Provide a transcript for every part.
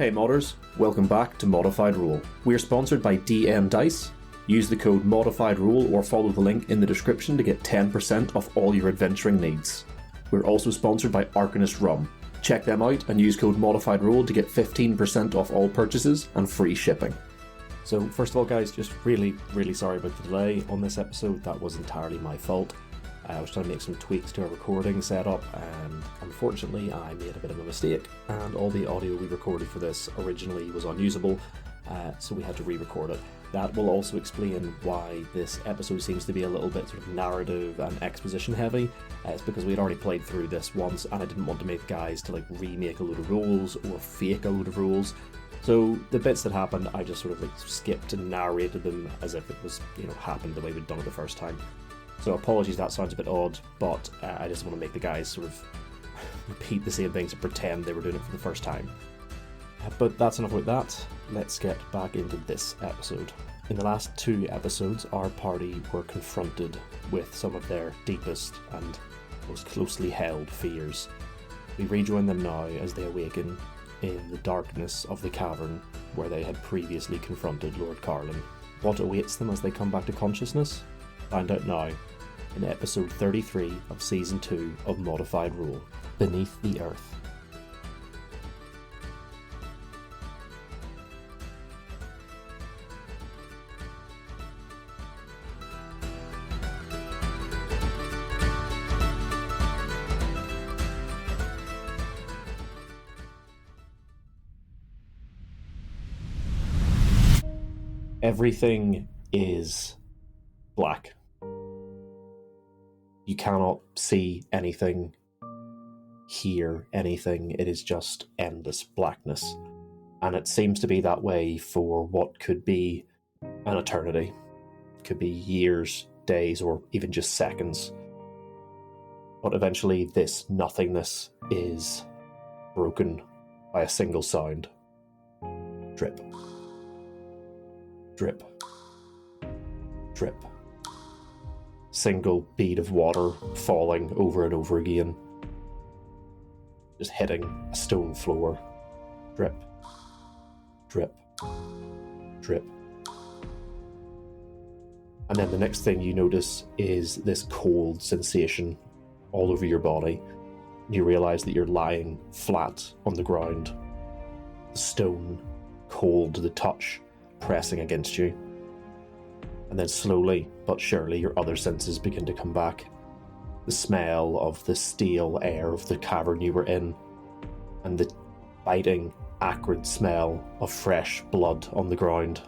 Hey modders, welcome back to ModifedRoll. We're sponsored by DM Dice. Use the code ModifedRoll or follow the link in the description to get 10% off all your adventuring needs. We're also sponsored by Arcanist Rum. Check them out and use code ModifedRoll to get 15% off all purchases and free shipping. So first of all guys, just really sorry about the delay on this episode. That was entirely my fault. I was trying to make some tweaks to our recording setup and unfortunately I made a bit of a mistake and all the audio we recorded for this originally was unusable, so we had to re-record it. That will also explain why this episode seems to be a little bit sort of narrative and exposition heavy. It's because we had already played through this once and I didn't want to make guys to remake a load of rules or fake a load of rules. So the bits that happened, I just sort of skipped and narrated them as if it was, happened the way we'd done it the first time. So apologies, that sounds a bit odd, but I just want to make the guys sort of repeat the same things and pretend they were doing it for the first time. But that's enough about that. Let's get back into this episode. In the last 2 episodes, our party were confronted with some of their deepest and most closely held fears. We rejoin them now as they awaken in the darkness of the cavern where they had previously confronted Lord Carlin. What awaits them as they come back to consciousness? Find out now in episode 33 of season 2 of ModifedRoll, Beneath the Earth. Everything is black. You cannot see anything, hear anything. It is just endless blackness. And it seems to be that way for what could be an eternity. It could be years, days, or even just seconds. But eventually this nothingness is broken by a single sound. Drip. Drip. Drip. Single bead of water falling over and over again, just hitting a stone floor. Drip, drip, drip. And then the next thing you notice is this cold sensation all over your body. You realize that you're lying flat on the ground, the stone cold to the touch pressing against you. And then slowly but surely your other senses begin to come back. The smell of the stale air of the cavern you were in, and the biting, acrid smell of fresh blood on the ground.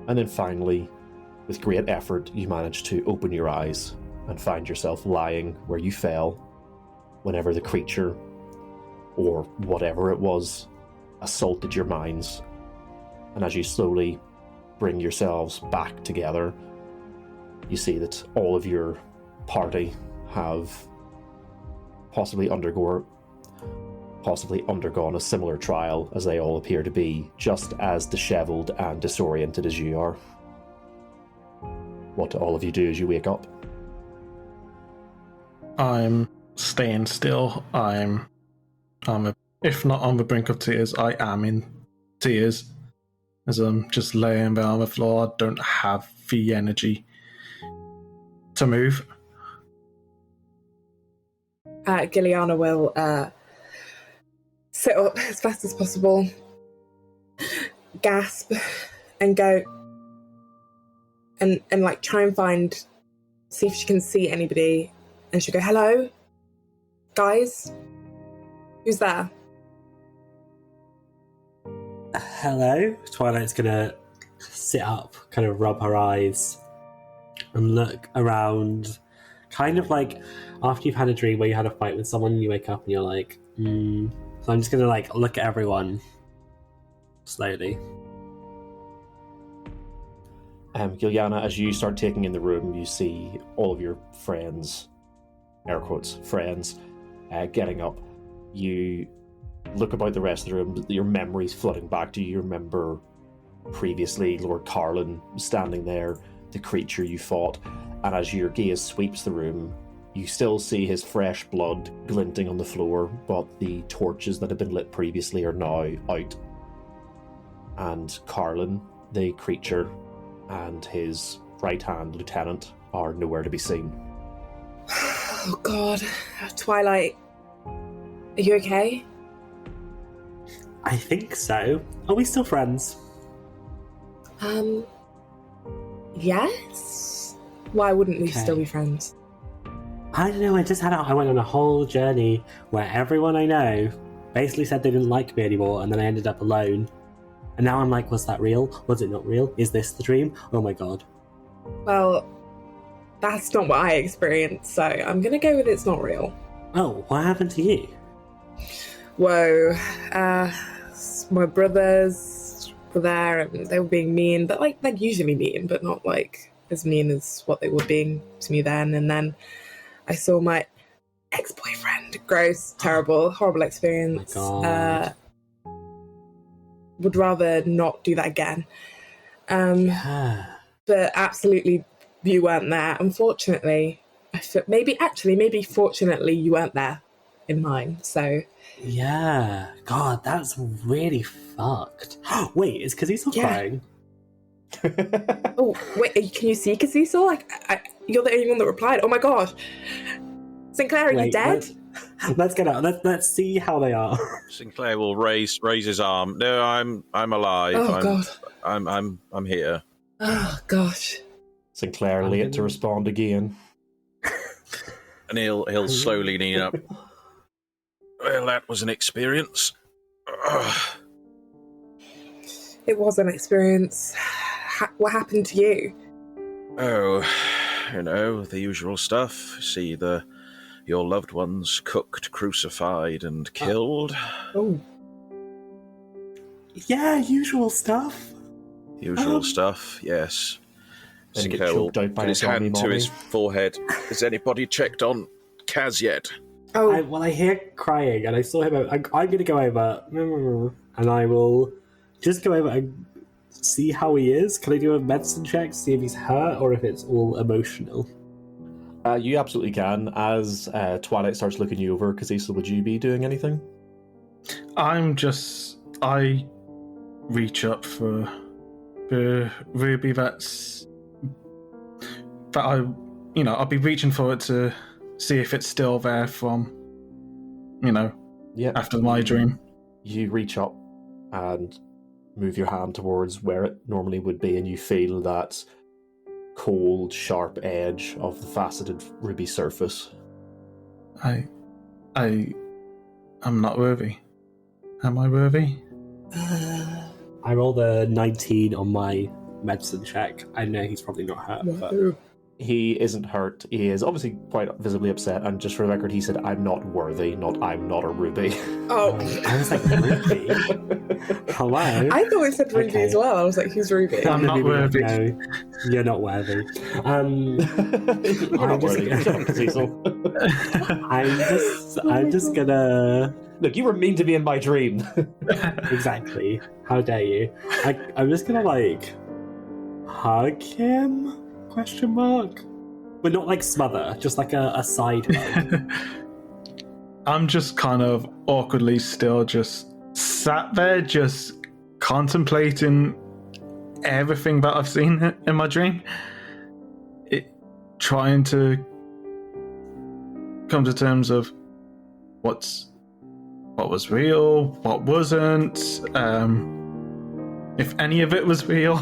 And then finally, with great effort, you manage to open your eyes and find yourself lying where you fell whenever the creature, or whatever it was, assaulted your minds. And as you slowly bring yourselves back together, you see that all of your party have possibly undergone a similar trial, as they all appear to be just as dishevelled and disoriented as you are. What do all of you do as you wake up? I'm staying still. If not on the brink of tears, I am in tears. As I'm just laying there on the floor, I don't have the energy to move. Gilliana will sit up as fast as possible, gasp, and go and try and see if she can see anybody. And she'll go, "Hello, guys, who's there?" Hello? Twilight's gonna sit up, kind of rub her eyes, and look around, kind of like after you've had a dream where you had a fight with someone, you wake up and you're like, So I'm just gonna look at everyone slowly. Gilliana, as you start taking in the room, you see all of your friends, air quotes, friends, getting up. You look about the rest of the room, your memories flooding back to you. You remember previously Lord Carlin standing there, the creature you fought, and as your gaze sweeps the room, You still see his fresh blood glinting on the floor, but the torches that had been lit previously are now out. And Carlin, the creature, and his right-hand lieutenant are nowhere to be seen. Oh God, Twilight, are you okay? I think so. Are we still friends? Yes. Why wouldn't we Okay. still be friends? I don't know, I went on a whole journey where everyone I know basically said they didn't like me anymore, and then I ended up alone. And now I'm like, was that real? Was it not real? Is this the dream? Oh my god. Well, that's not what I experienced, so I'm gonna go with it's not real. Oh, what happened to you? Whoa, my brothers were there and they were being mean, but like they're usually mean, but not like as mean as what they were being to me then. And then I saw my ex-boyfriend. Gross, terrible, horrible experience. Oh my god. Would rather not do that again. Yeah. But absolutely, you weren't there. Unfortunately, maybe fortunately, you weren't there in mine. So Yeah. God, that's really fucked. Wait, is Cavern Yeah. crying? oh wait, can you see Cecil? Like, you're the only one that replied. Oh my god, Sinclair, are you Wait, dead? Let's get out. Let's see how they are. Sinclair will raise his arm. No, I'm alive. Oh god. I'm here. Oh gosh. Sinclair I'm late to gonna- respond again. And he'll slowly lean up. Well, that was an experience. Ugh. It was an experience. What happened to you? Oh, the usual stuff. See your loved ones cooked, crucified, and killed. Oh, Yeah, usual stuff. Usual stuff. Yes. Then get Sinclair will choked out by put his a zombie hand to mommy. his forehead. Has anybody checked on Kaz yet? oh, I hear crying, and I saw him. I'm going to go over, and I will just go over and see how he is. Can I do a medicine check, see if he's hurt or if it's all emotional? You absolutely can. As Twilight starts looking you over, Cecil, would you be doing anything? I reach up for the ruby I'll be reaching for it to see if it's still there from, Yeah. after my dream. You reach up and move your hand towards where it normally would be, and you feel that cold, sharp edge of the faceted ruby surface. I'm not worthy. Am I worthy? I rolled a 19 on my medicine check. I know he's probably not hurt, but He isn't hurt. He is obviously quite visibly upset, and just for the record, he said, "I'm not worthy, not I'm not a ruby." oh. I was like, Ruby? Hello? I thought it said Ruby Okay. as well. I was like, who's Ruby? I'm not worthy. No, you're not worthy. You're I'm not just worthy. gonna- Shut up, Cecil. I'm just gonna... Look, you were mean to me in my dream. Exactly. How dare you? I'm just gonna, hug him? Question mark? But not smother, just a side hug. I'm just kind of awkwardly still just sat there, just contemplating everything that I've seen in my dream. Trying to come to terms of what was real, what wasn't, if any of it was real.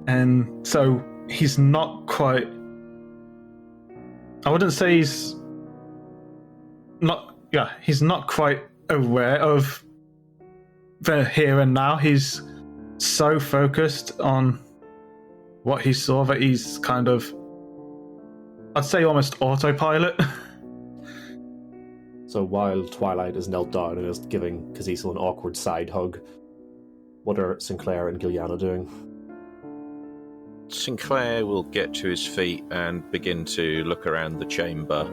And so he's not quite... I wouldn't say he's not quite aware of the here and now. He's so focused on what he saw that he's kind of, I'd say, almost autopilot. So while Twilight is knelt down and is giving Cecil an awkward side hug, what are Sinclair and Giliana doing? Sinclair will get to his feet and begin to look around the chamber.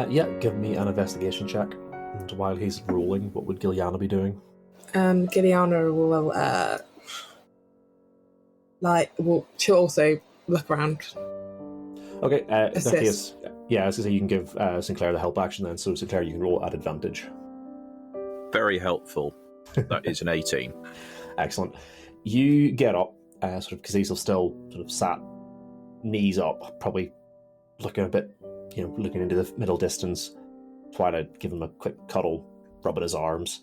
Yeah, give me an investigation check. And while he's rolling, what would Giliana be doing? Giliana will she'll also look around Okay, in that Assist. case, yeah, I was going to say you can give Sinclair the help action then, so Sinclair, you can roll at advantage. Very helpful. That is an 18. Excellent. You get up, sort of, Cazizal still sort of sat, knees up, probably looking a bit, looking into the middle distance. Twilight give him a quick cuddle, rub at his arms,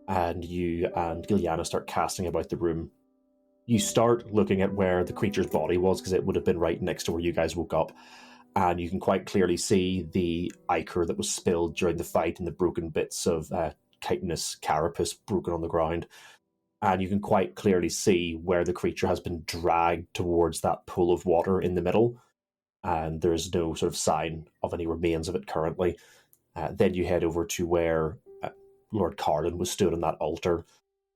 and you and Giliana start casting about the room. You start looking at where the creature's body was, because it would have been right next to where you guys woke up, and you can quite clearly see the ichor that was spilled during the fight and the broken bits of chitinous carapace broken on the ground. And you can quite clearly see where the creature has been dragged towards that pool of water in the middle, and there's no sort of sign of any remains of it currently. Then you head over to where Lord Carlin was stood on that altar,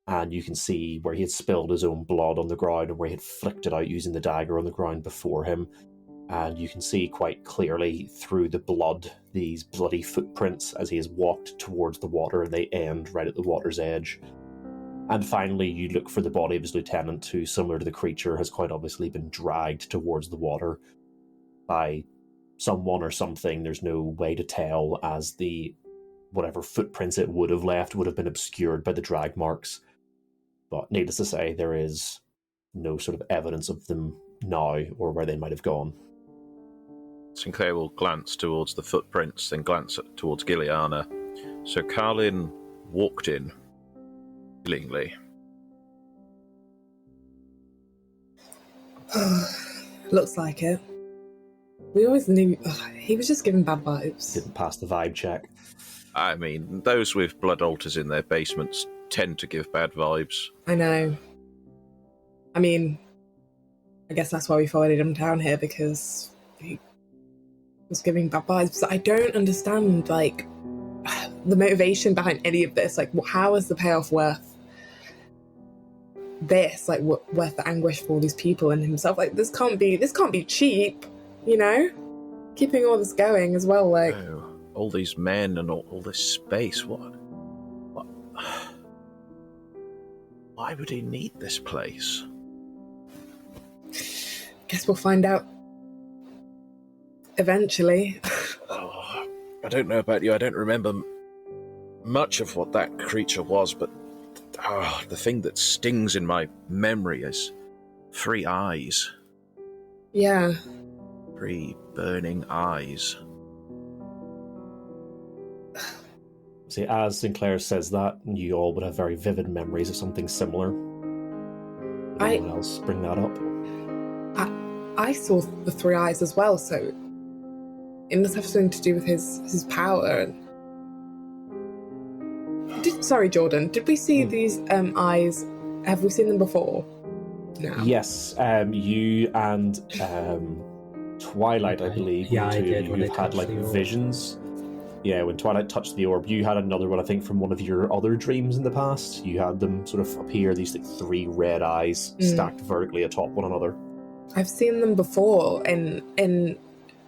and you can see where he had spilled his own blood on the ground and where he had flicked it out using the dagger on the ground before him. And you can see quite clearly through the blood these bloody footprints as he has walked towards the water, and they end right at the water's edge. And finally, you look for the body of his lieutenant, who, similar to the creature, has quite obviously been dragged towards the water by someone or something. There's no way to tell, as the whatever footprints it would have left would have been obscured by the drag marks. But needless to say, there is no sort of evidence of them now or where they might have gone. Sinclair will glance towards the footprints, then glance towards Giliana. So Carlin walked in willingly. Looks like it. We always knew he was just giving bad vibes. Didn't pass the vibe check. I mean, those with blood altars in their basements tend to give bad vibes. I know. I mean, I guess that's why we followed him down here, because he was giving bad vibes. But I don't understand, like, the motivation behind any of this. Like, how is the payoff worth this? Like, worth the anguish for all these people and himself? Like, this can't be cheap, Keeping all this going as well, like... Oh, all these men and all this space, what? Why would he need this place? Guess we'll find out eventually. Oh, I don't know about you, I don't remember much of what that creature was, but the thing that stings in my memory is 3 eyes. Yeah. 3 burning eyes. See, as Sinclair says that, you all would have very vivid memories of something similar. Anyone else bring that up? I saw the 3 eyes as well, so it must have something to do with his power. Sorry, Jordan, did we see these eyes? Have we seen them before? No. Yes, you and Twilight, I believe. Yeah, I did. You've had like visions. Yeah, when Twilight touched the orb, you had another one, I think, from one of your other dreams in the past. You had them sort of appear, these like 3 red eyes stacked vertically atop one another. I've seen them before in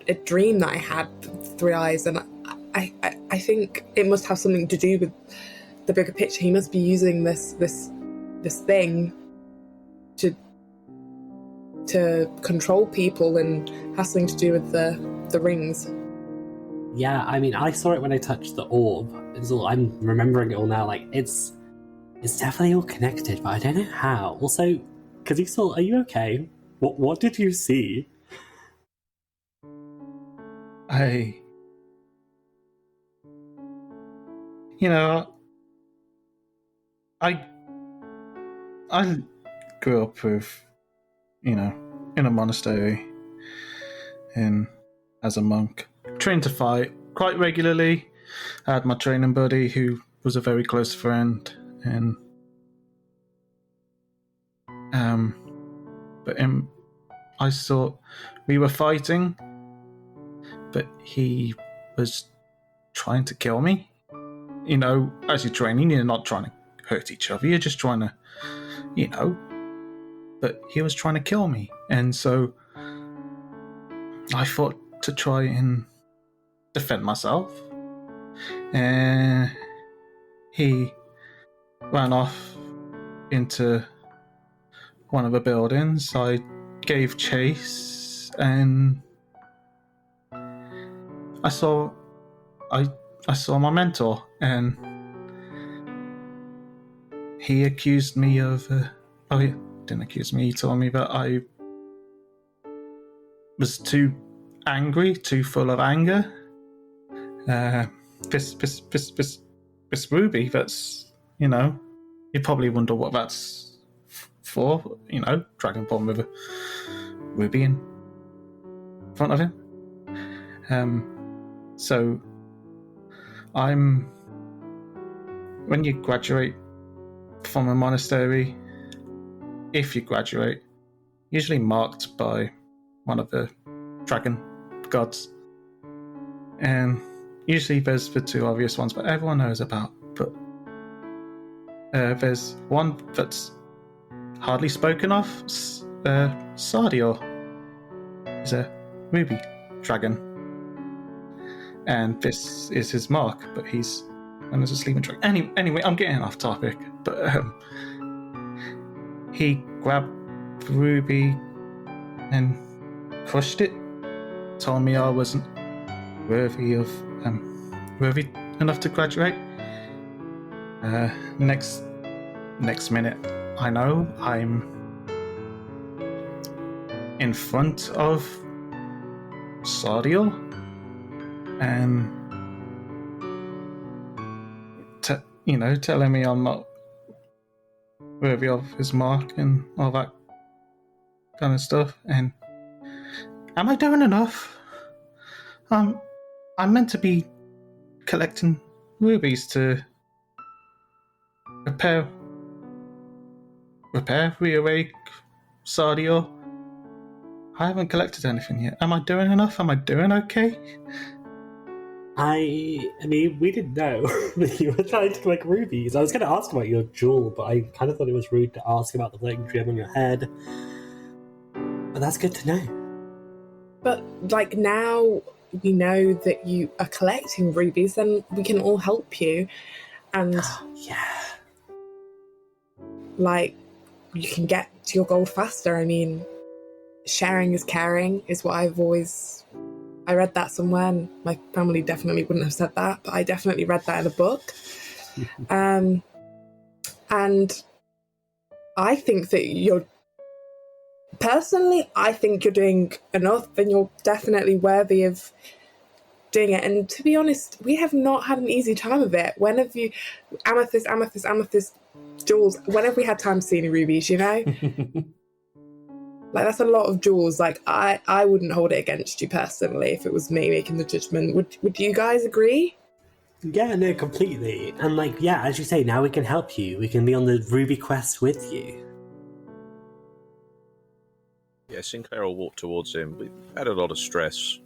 a dream that I had, 3 eyes, and I think it must have something to do with the bigger picture. He must be using this thing to control people, and has something to do with the rings. Yeah, I mean, I saw it when I touched the orb. I'm remembering it all now. Like, it's definitely all connected, but I don't know how. Also, Cazizal, are you okay? What did you see? I grew up with, in a monastery, as a monk. Trained to fight quite regularly. I had my training buddy who was a very close friend, and I saw we were fighting, but he was trying to kill me. As you're training, you're not trying to hurt each other, you're just trying to, but he was trying to kill me, and so I thought to try and defend myself, and he ran off into one of the buildings. I gave chase, and I saw my mentor, and he accused me of. He didn't accuse me. He told me that I was too angry, too full of anger. This ruby. That's, you probably wonder what that's for. Dragonborn with a ruby in front of him. So when you graduate from a monastery, if you graduate, usually marked by one of the dragon gods. And usually there's the two obvious ones, but everyone knows about. But there's one that's hardly spoken of. Sardior is a ruby dragon. And this is his mark, but he's known as a sleeping dragon. Anyway, I'm getting off topic, but he grabbed the ruby and crushed it. Told me I wasn't worthy enough to graduate. Next minute, I know I'm in front of Sardiel, and telling me I'm not worthy of his mark and all that kind of stuff. And am I doing enough? I'm meant to be collecting rubies to reawake Sardiel. I haven't collected anything yet. Am I doing enough? Am I doing okay? I mean, we didn't know that you were trying to collect rubies. I was going to ask about your jewel, but I kind of thought it was rude to ask about the floating gem on your head. But that's good to know. But, now we know that you are collecting rubies, then we can all help you. And, yeah. You can get to your goal faster. I mean, sharing is caring is what I read that somewhere, and my family definitely wouldn't have said that, but I definitely read that in a book. And I think that I think you're doing enough, and you're definitely worthy of doing it. And to be honest, we have not had an easy time of it. When have you, amethyst, jewels, when have we had time to see any rubies, that's a lot of jewels. I wouldn't hold it against you personally if it was me making the judgment. Would you guys agree? Yeah, no, completely. And as you say, now we can help you. We can be on the ruby quest with you. Yeah, Sinclair will walk towards him. We've had a lot of stress.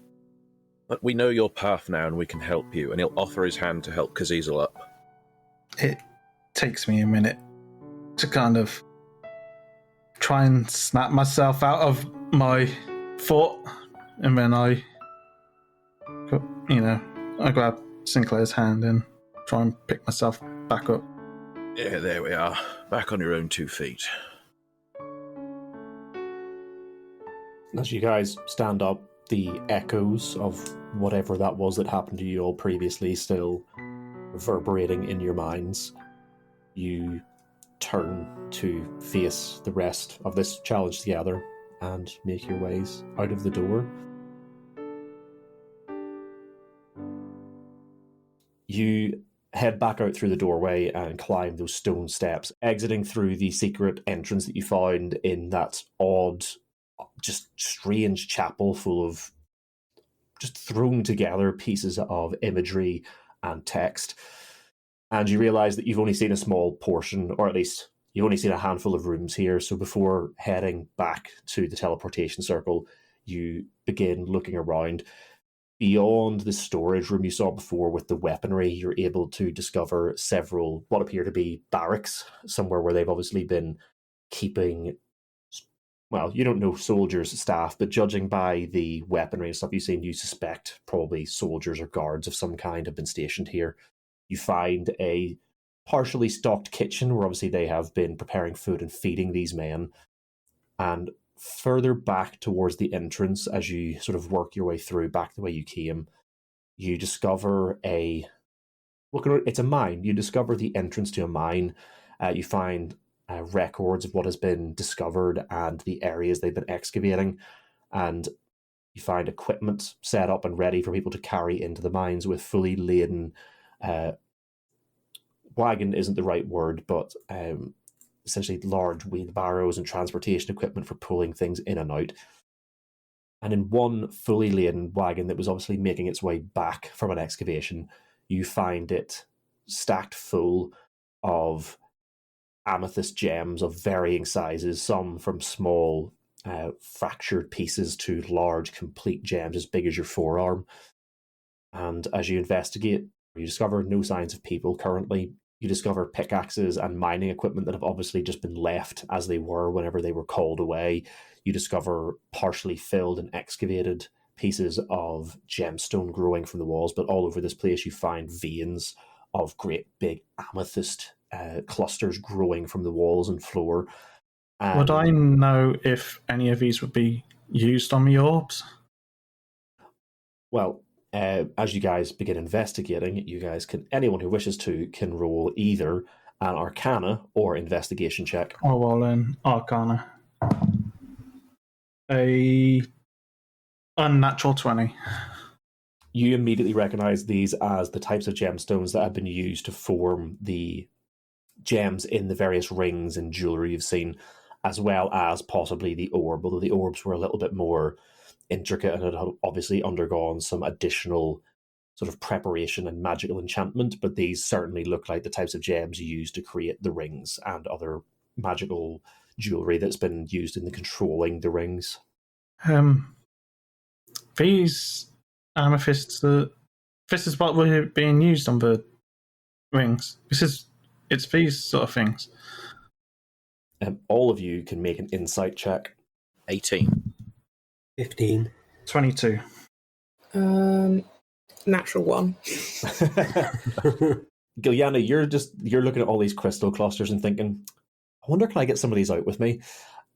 But we know your path now and we can help you. And he'll offer his hand to help Kazizel up. It takes me a minute to kind of try and snap myself out of my thought, and then I grab Sinclair's hand and try and pick myself back up. Yeah, there we are. Back on your own 2 feet. As you guys stand up, the echoes of whatever that was that happened to you all previously still reverberating in your minds. You turn to face the rest of this challenge together and make your ways out of the door. You head back out through the doorway and climb those stone steps, exiting through the secret entrance that you found in that odd, just strange chapel full of just thrown together pieces of imagery and text. And you realise that you've only seen a small portion, or at least you've only seen a handful of rooms here. So before heading back to the teleportation circle, you begin looking around. Beyond the storage room you saw before with the weaponry, you're able to discover several what appear to be barracks, somewhere where they've obviously been keeping, well, you don't know soldiers, staff, but judging by the weaponry and stuff you've seen, you suspect probably soldiers or guards of some kind have been stationed here. You find a partially stocked kitchen where obviously they have been preparing food and feeding these men. And further back towards the entrance, as you sort of work your way through back the way you came, you discover it's a mine. You discover the entrance to a mine. You find records of what has been discovered and the areas they've been excavating, and you find equipment set up and ready for people to carry into the mines with fully laden wagon isn't the right word, but essentially large wheelbarrows and transportation equipment for pulling things in and out. And in one fully laden wagon that was obviously making its way back from an excavation, you find it stacked full of amethyst gems of varying sizes, some from small fractured pieces to large complete gems as big as your forearm. And as you investigate, you discover no signs of people currently. You discover pickaxes and mining equipment that have obviously just been left as they were whenever they were called away. You discover partially filled and excavated pieces of gemstone growing from the walls, but all over this place you find veins of great big amethyst clusters growing from the walls and floor. Would I know if any of these would be used on the orbs? Well, as you guys begin investigating, anyone who wishes to can roll either an Arcana or Investigation check. Oh, well then, Arcana. A unnatural 20. You immediately recognize these as the types of gemstones that have been used to form the gems in the various rings and jewelry you've seen, as well as possibly the orb, although the orbs were a little bit more intricate and had obviously undergone some additional sort of preparation and magical enchantment, but these certainly look like the types of gems used to create the rings and other magical jewelry that's been used in the controlling the rings. These amethysts, this is what were being used on the rings. It's these sort of things. All of you can make an insight check. 18. 15. 22. Natural 1. Giuliana, you're looking at all these crystal clusters and thinking, I wonder, can I get some of these out with me?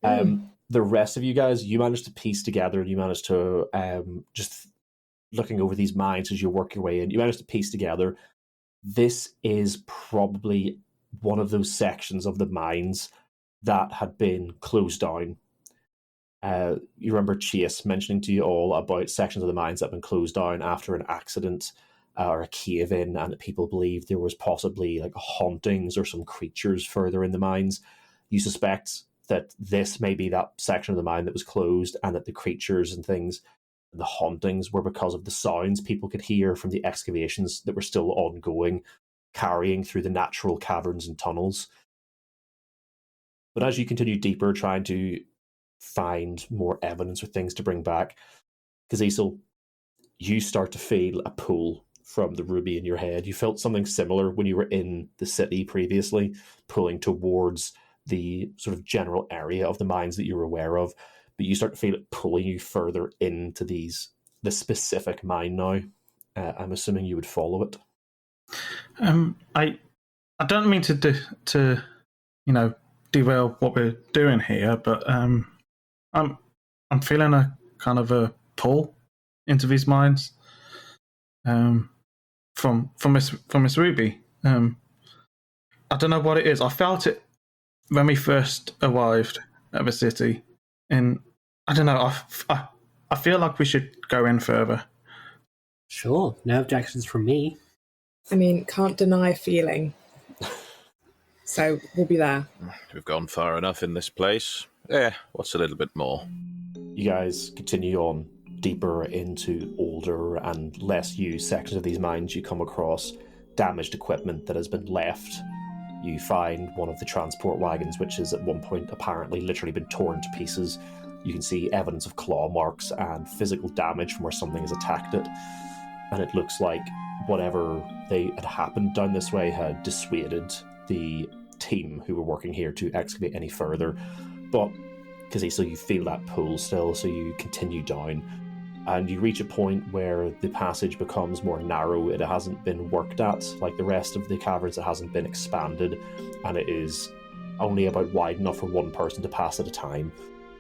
The rest of you guys, you managed to piece together, and you managed to, just looking over these mines as you work your way in, you managed to piece together, this is probably one of those sections of the mines that had been closed down. You remember Chase mentioning to you all about sections of the mines that have been closed down after an accident or a cave-in, and that people believed there was possibly like hauntings or some creatures further in the mines. You suspect that this may be that section of the mine that was closed, and that the creatures and things, the hauntings, were because of the sounds people could hear from the excavations that were still ongoing, carrying through the natural caverns and tunnels. But as you continue deeper, trying to find more evidence or things to bring back, Cazisel, you start to feel a pull from the ruby in your head. You felt something similar when you were in the city previously, pulling towards the sort of general area of the mines that you were aware of, but you start to feel it pulling you further into this specific mine now. I'm assuming you would follow it. I don't mean to derail what we're doing here, but I'm feeling a kind of a pull into these mines from Miss Ruby. I don't know what it is. I felt it when we first arrived at the city, and I don't know. I feel like we should go in further. Sure, no objections from me. I mean, can't deny a feeling. So we'll be there. We've gone far enough in this place. What's a little bit more? You guys continue on deeper into older and less used sections of these mines. You come across damaged equipment that has been left. You find one of the transport wagons, which is at one point apparently literally been torn to pieces. You can see evidence of claw marks and physical damage from where something has attacked it. And it looks like whatever had happened down this way had dissuaded the team who were working here to excavate any further. But so you feel that pull still, so you continue down, and you reach a point where the passage becomes more narrow. It hasn't been worked at like the rest of the caverns. It hasn't been expanded, and it is only about wide enough for one person to pass at a time.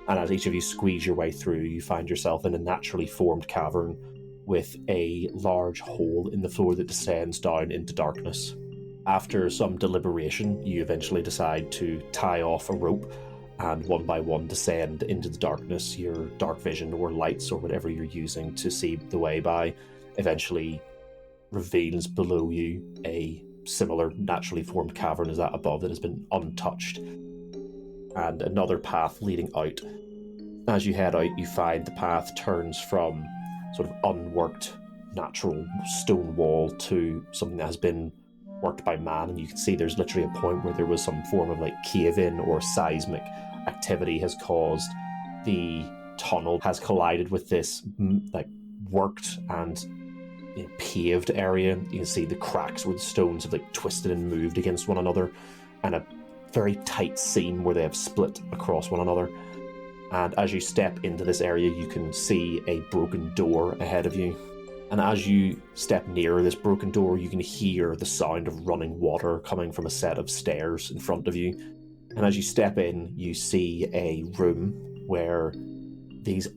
And as each of you squeeze your way through, you find yourself in a naturally formed cavern with a large hole in the floor that descends down into darkness. After some deliberation, you eventually decide to tie off a rope and one by one descend into the darkness. Your dark vision or lights or whatever you're using to see the way by eventually reveals below you a similar naturally formed cavern as that above that has been untouched, and another path leading out. As you head out, you find the path turns from sort of unworked natural stone wall to something that has been worked by man, and you can see there's literally a point where there was some form of like cave-in or seismic activity has caused the tunnel has collided with this like worked and paved area. You can see the cracks where the stones have like twisted and moved against one another, and a very tight seam where they have split across one another. And as you step into this area, you can see a broken door ahead of you. And as you step near this broken door, you can hear the sound of running water coming from a set of stairs in front of you. And as you step in, you see a room where these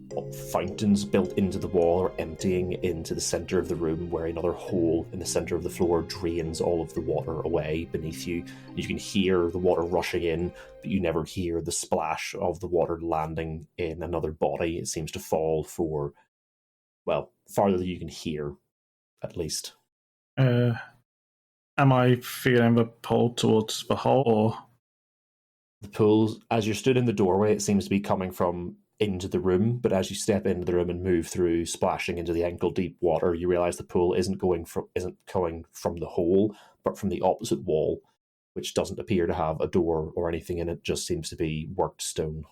fountains built into the wall are emptying into the center of the room, where another hole in the center of the floor drains all of the water away beneath you. You can hear the water rushing in, but you never hear the splash of the water landing in another body. It seems to fall for, well, farther than you can hear, at least. Am I feeling the pull towards the hole, or...? The pull, as you're stood in the doorway, it seems to be coming from into the room, but as you step into the room and move through, splashing into the ankle-deep water, you realise the pool isn't coming from the hole, but from the opposite wall, which doesn't appear to have a door or anything in it, just seems to be worked stone.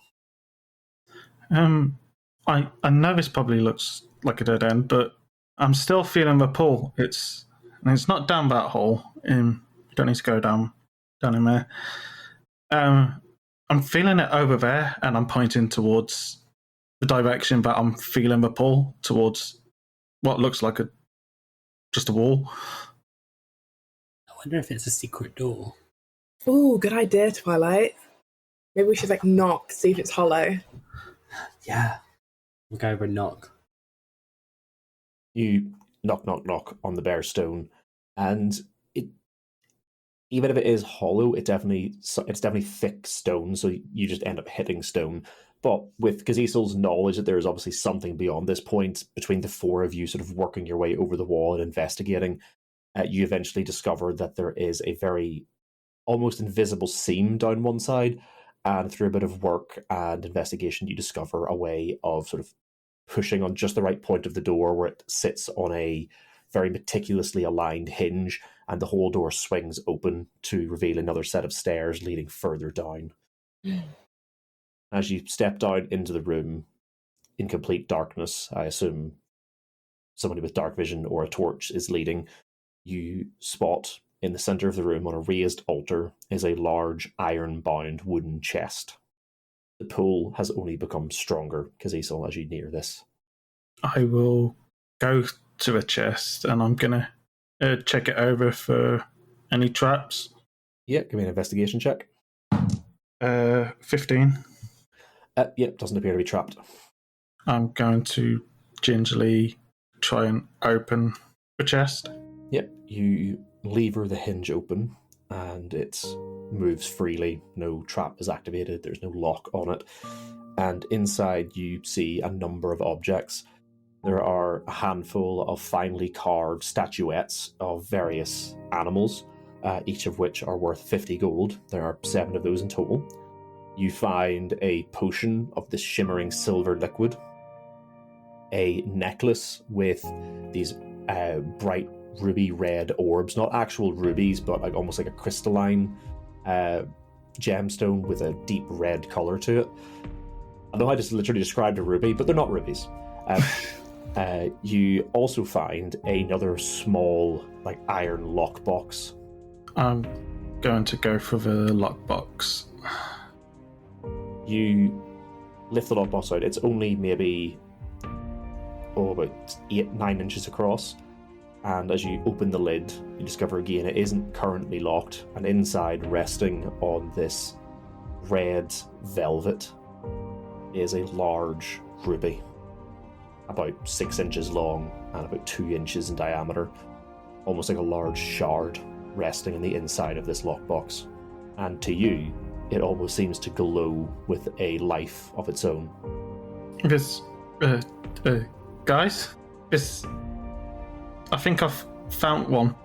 I know this probably looks like a dead end, but I'm still feeling the pull. It's not down that hole. You don't need to go down in there. I'm feeling it over there, and I'm pointing towards the direction that I'm feeling the pull, towards what looks like just a wall. I wonder if it's a secret door. Ooh, good idea, Twilight. Maybe we should knock, see if it's hollow. Yeah. We'll go over and knock. You knock on the bare stone, and even if it is hollow, it's definitely thick stone, so you just end up hitting stone. But with Kazisel's knowledge that there is obviously something beyond this point, between the four of you sort of working your way over the wall and investigating, you eventually discover that there is a very almost invisible seam down one side, and through a bit of work and investigation, you discover a way of sort of pushing on just the right point of the door where it sits on a very meticulously aligned hinge, and the whole door swings open to reveal another set of stairs leading further down. As you step down into the room in complete darkness, I assume somebody with dark vision or a torch is leading, you spot in the center of the room on a raised altar is a large iron-bound wooden chest. The pull has only become stronger, Kazisel, as you near this. I will go to the chest, and I'm going to check it over for any traps. Yeah, give me an investigation check. 15. Yep, doesn't appear to be trapped. I'm going to gingerly try and open the chest. Yep, you lever the hinge open, and it moves freely. No trap is activated, there's no lock on it. And inside you see a number of objects. There are a handful of finely carved statuettes of various animals, each of which are worth 50 gold. There are 7 of those in total. You find a potion of this shimmering silver liquid, a necklace with these bright ruby red orbs, not actual rubies, but almost like a crystalline gemstone with a deep red color to it. I know I just literally described a ruby, but they're not rubies. You also find another small, iron lockbox. I'm going to go for the lockbox. You lift the lockbox out. It's only maybe about 8-9 inches across. And as you open the lid, you discover again it isn't currently locked. And inside, resting on this red velvet, is a large ruby. about 6 inches long and about 2 inches in diameter, almost like a large shard resting in the inside of this lockbox. And to you, it almost seems to glow with a life of its own. This, guys, this. I think I've found one.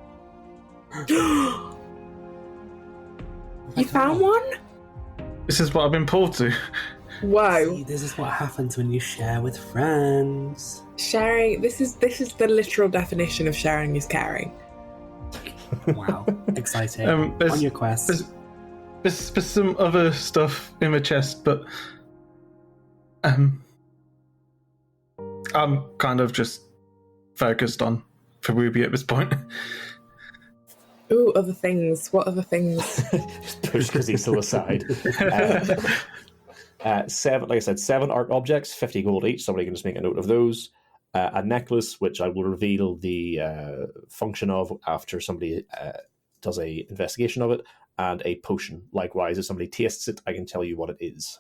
You found one? This is what I've been pulled to. Whoa. See, this is what happens when you share with friends. Sharing, this is the literal definition of sharing is caring. Wow, exciting. There's- On your quest. There's some other stuff in my chest, but I'm kind of just focused on for Ruby at this point. Ooh, other things. What other things? Just push Cazisel aside. 7, like I said, 7 art objects, 50 gold each. Somebody can just make a note of those. A necklace, which I will reveal the function of after somebody does a investigation of it, and a potion. Likewise, if somebody tastes it, I can tell you what it is.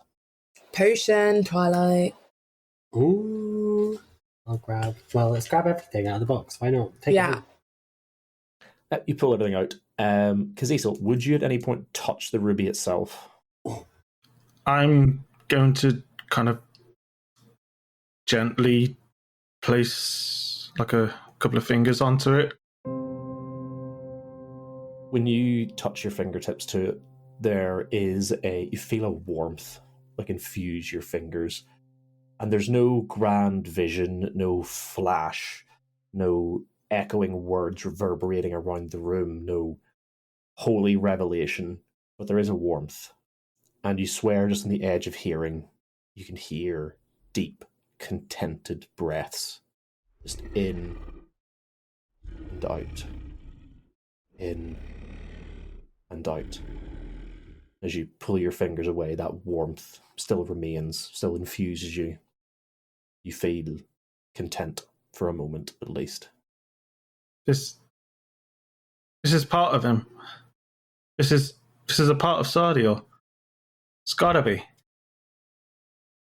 Potion, Twilight. Ooh. Let's grab everything out of the box. Why not? Take Yeah. it. You pull everything out. Cazisel, would you at any point touch the ruby itself? I'm going to kind of gently place like a couple of fingers onto it. When you touch your fingertips to it, you feel a warmth like infuse your fingers. And there's no grand vision, no flash, no echoing words reverberating around the room, no holy revelation, but there is a warmth. And you swear just on the edge of hearing, you can hear deep, contented breaths. Just in and out. In and out. As you pull your fingers away, that warmth still remains, still infuses you. You feel content for a moment, at least. This is part of him. This is a part of Sardiel. It's gotta be.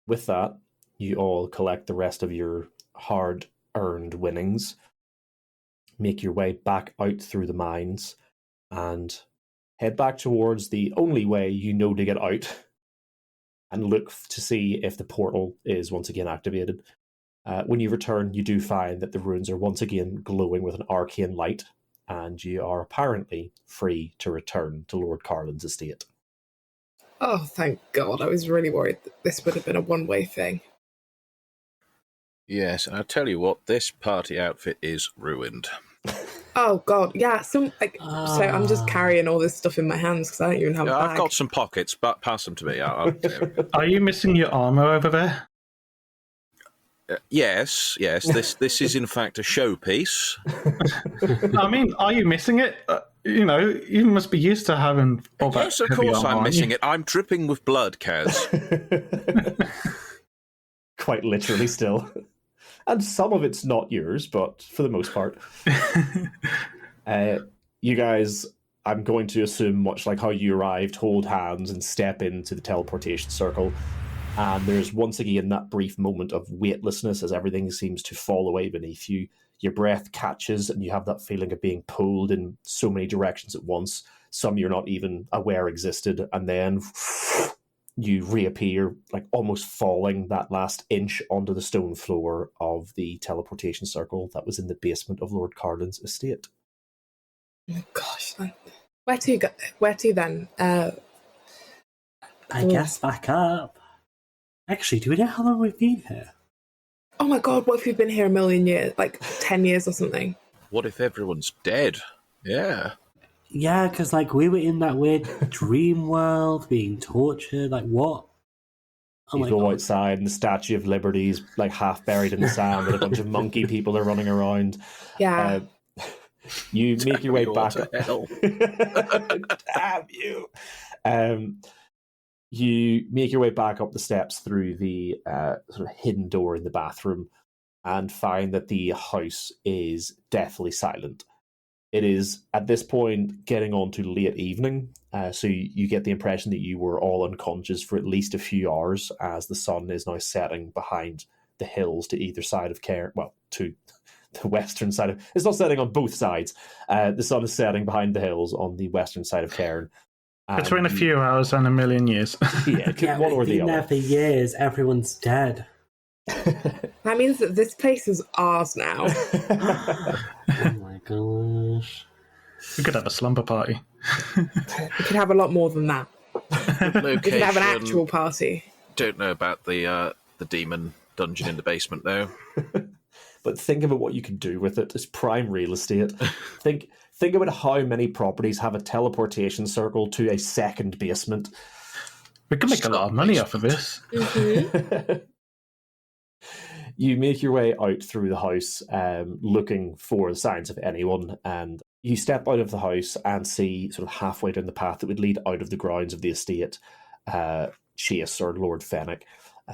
With that, you all collect the rest of your hard-earned winnings, make your way back out through the mines, and head back towards the only way you know to get out, and look to see if the portal is once again activated. When you return, you do find that the ruins are once again glowing with an arcane light, and you are apparently free to return to Lord Carlin's estate. Oh, thank God. I was really worried that this would have been a one-way thing. Yes, I'll tell you what, this party outfit is ruined. Oh, God. Yeah, so I'm just carrying all this stuff in my hands because I don't even have a bag. I've got some pockets, but pass them to me. Are you missing your armor over there? Yes. This is in fact a showpiece. I mean, are you missing it? You must be used to having all that. Yes, of heavy course armor, I'm aren't missing you? it. I'm dripping with blood, Kaz. Quite literally still. And some of it's not yours, but for the most part. You guys, I'm going to assume, much like how you arrived, hold hands and step into the teleportation circle. And there's once again that brief moment of weightlessness as everything seems to fall away beneath you. Your breath catches and you have that feeling of being pulled in so many directions at once. Some you're not even aware existed. And then you reappear, like almost falling that last inch onto the stone floor of the teleportation circle that was in the basement of Lord Carlin's estate. Oh, gosh. Where to then? I guess back up. Actually, do we know how long we've been here? Oh my God, what if we've been here a million years? Like 10 years or something? What if everyone's dead? Yeah. Yeah, because we were in that weird dream world, being tortured. What? Oh You my go God. outside and the Statue of Liberty is like half buried in the sand and a bunch of monkey people are running around. Yeah. You make your way you all back to hell. Damn you! You make your way back up the steps through the sort of hidden door in the bathroom and find that the house is deathly silent. It is, at this point, getting on to late evening, so you get the impression that you were all unconscious for at least a few hours as the sun is now setting behind the hills to either side of Cairn. Well, to the western side of... It's not setting on both sides. The sun is setting behind the hills on the western side of Cairn. Between a few hours and a million years. Yeah, it could one or the been there other. for years. Everyone's dead. That means that this place is ours now. Oh my gosh. We could have a slumber party. We could have a lot more than that. We could have an actual party. Don't know about the demon dungeon in the basement, though. But think about what you can do with it. It's prime real estate. Think about how many properties have a teleportation circle to a second basement. We could make a lot of money off of this. Mm-hmm. You make your way out through the house, looking for the signs of anyone, and you step out of the house and see sort of halfway down the path that would lead out of the grounds of the estate, Chase, or Lord Fennec,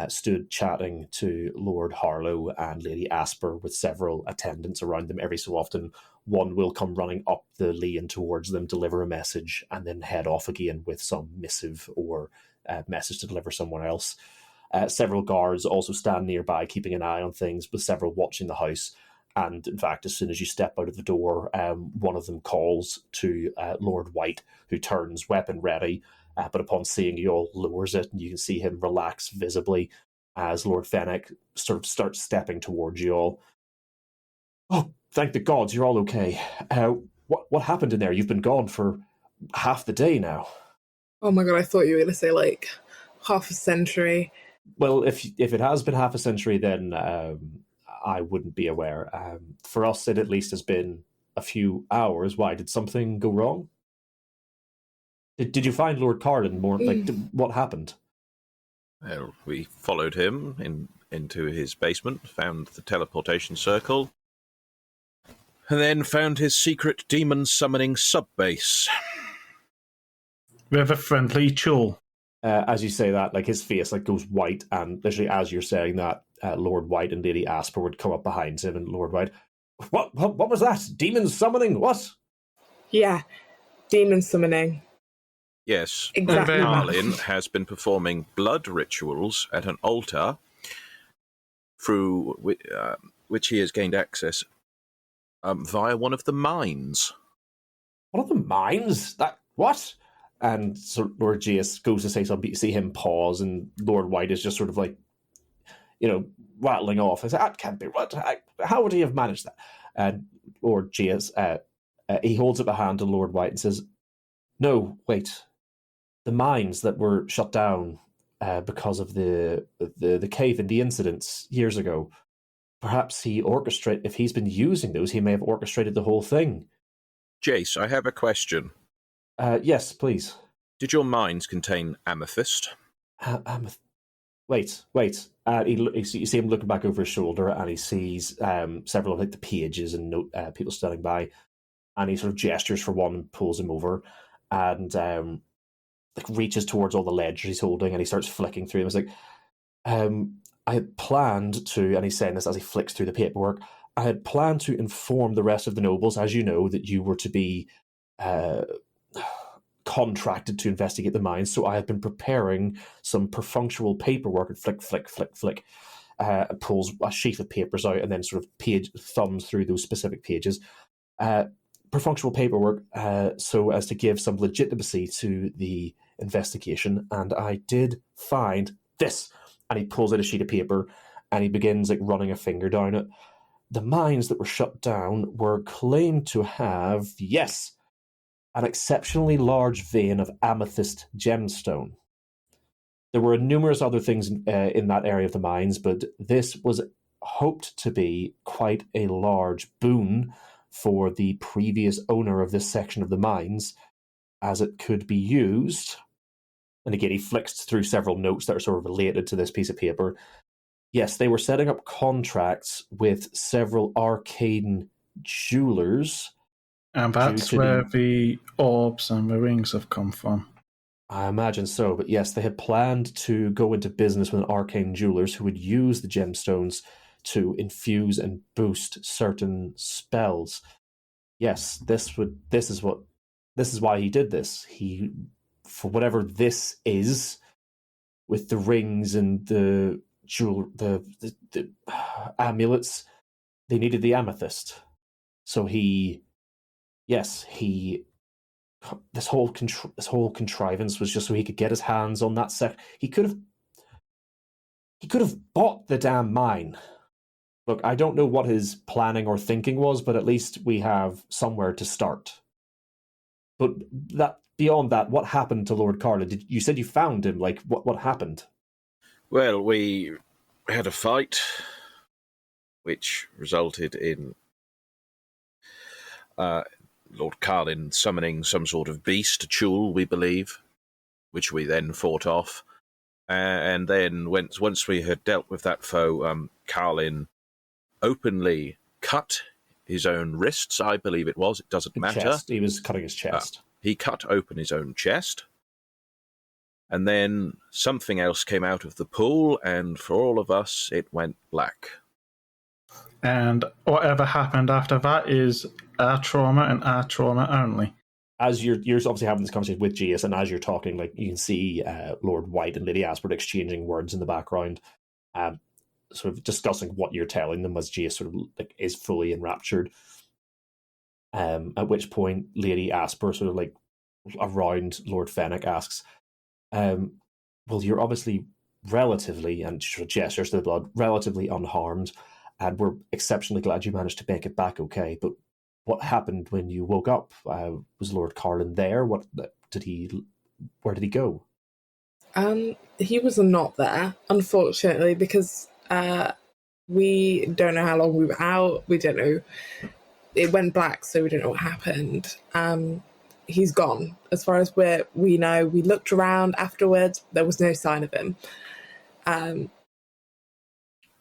stood chatting to Lord Harlow and Lady Asper with several attendants around them. Every so often, one will come running up the lane towards them, deliver a message, and then head off again with some missive or message to deliver someone else. Several guards also stand nearby, keeping an eye on things, with several watching the house. And in fact, as soon as you step out of the door, one of them calls to Lord White, who turns weapon ready, but upon seeing you all lowers it, and you can see him relax visibly as Lord Fennec sort of starts stepping towards you all. Oh, thank the gods, you're all okay. What happened in there? You've been gone for half the day now. Oh my god, I thought you were going to say like half a century. Well, if it has been half a century, then I wouldn't be aware. For us, it at least has been a few hours. Why? Did something go wrong? Did you find Lord Carlin more? What happened? Well, we followed him into his basement, found the teleportation circle, and then found his secret demon summoning sub-base. We have a friendly Chul. As you say that, like his face goes white, and literally as you're saying that, Lord White and Lady Asper would come up behind him, and Lord White, what was that? Demon summoning? What? Yeah, demon summoning. Yes, Exactly. Carlin has been performing blood rituals at an altar through which he has gained access via one of the mines. One of the mines? What? And so Lord Jace goes to say something, you see him pause, and Lord White is just sort of rattling off. I say, that can't be right. How would he have managed that? And Lord Jace, he holds up a hand to Lord White and says, no, wait. The mines that were shut down because of the cave and the incidents years ago, perhaps if he's been using those, he may have orchestrated the whole thing. Jace, I have a question. Yes, please. Did your mines contain amethyst? Wait. You see him looking back over his shoulder, and he sees several of the pages and people standing by, and he sort of gestures for one and pulls him over, and reaches towards all the ledgers he's holding, and he starts flicking through them. It's like, I had planned to, and he's saying this as he flicks through the paperwork, I had planned to inform the rest of the nobles, as you know, that you were to be contracted to investigate the mines, so I had been preparing some perfunctual paperwork, and flick, pulls a sheet of papers out, and then sort of thumbs through those specific pages. Perfunctual paperwork, so as to give some legitimacy to the investigation, and I did find this. And he pulls out a sheet of paper, and he begins running a finger down it. The mines that were shut down were claimed to have, yes, an exceptionally large vein of amethyst gemstone. There were numerous other things in that area of the mines, but this was hoped to be quite a large boon for the previous owner of this section of the mines, as it could be used. And again, he flicks through several notes that are sort of related to this piece of paper. Yes, they were setting up contracts with several arcane jewelers. And that's where the orbs and the rings have come from. I imagine so, but yes, they had planned to go into business with arcane jewelers who would use the gemstones to infuse and boost certain spells. Yes, this is why he did this. He, for whatever this is, with the rings and the the amulets, they needed the amethyst. So this whole contrivance was just so he could get his hands on that set. He could have bought the damn mine. Look, I don't know what his planning or thinking was, but at least we have somewhere to start. But beyond that, what happened to Lord Carlin? You said you found him. Like, what happened? Well, we had a fight, which resulted in Lord Carlin summoning some sort of beast, a chul, we believe, which we then fought off. And then once we had dealt with that foe, Carlin openly cut his own wrists, I believe it was. It doesn't matter. Chest. He was cutting his chest. He cut open his own chest. And then something else came out of the pool, and for all of us, it went black. And whatever happened after that is our trauma and our trauma only. As you're obviously having this conversation with Jace, and as you're talking, like, you can see Lord White and Lady Asper exchanging words in the background, sort of discussing what you're telling them as Jace sort of like is fully enraptured. At which point, Lady Asper sort of like around Lord Fennec asks, well, you're obviously relatively, and she sort of gestures to the blood, relatively unharmed, and we're exceptionally glad you managed to make it back okay, but what happened when you woke up? Was Lord Carlin there? Where did he go? He was not there, unfortunately, because we don't know how long we were out. We don't know. It went black, so we don't know what happened. He's gone. As far as we know, we looked around afterwards. There was no sign of him.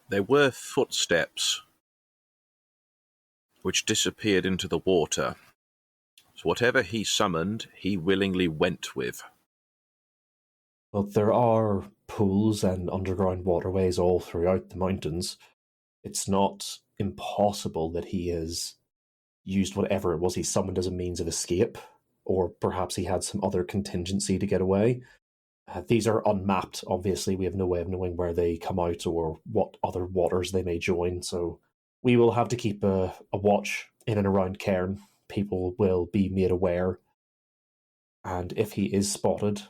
There were footsteps which disappeared into the water. So whatever he summoned, he willingly went with. Well, there are pools and underground waterways all throughout the mountains. It's not impossible that he has used whatever it was he summoned as a means of escape, or perhaps he had some other contingency to get away. These are unmapped, obviously. We have no way of knowing where they come out or what other waters they may join, so we will have to keep a watch in and around Cairn. People will be made aware. And if he is spotted,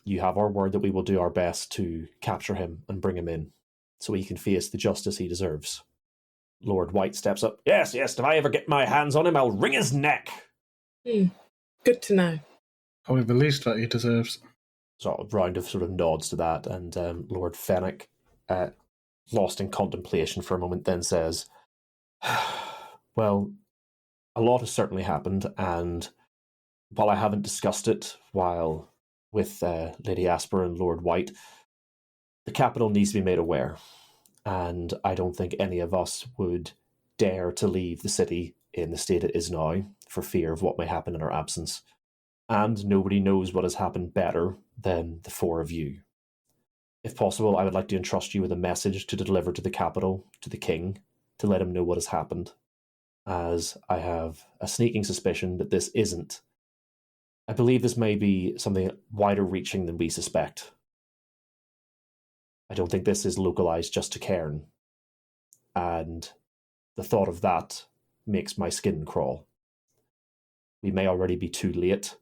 you have our word that we will do our best to capture him and bring him in so he can face the justice he deserves. Lord White steps up. Yes, if I ever get my hands on him, I'll wring his neck. Good to know. Probably the least that he deserves. So a round of sort of nods to that, and Lord Fennec, lost in contemplation for a moment, then says, well, a lot has certainly happened, and while I haven't discussed it with Lady Asper and Lord White, the capital needs to be made aware, and I don't think any of us would dare to leave the city in the state it is now for fear of what may happen in our absence. And nobody knows what has happened better than the four of you. If possible, I would like to entrust you with a message to deliver to the capital, to the king, to let him know what has happened, as I have a sneaking suspicion that this isn't. I believe this may be something wider reaching than we suspect. I don't think this is localized just to Cairn, and the thought of that makes my skin crawl. We may already be too late,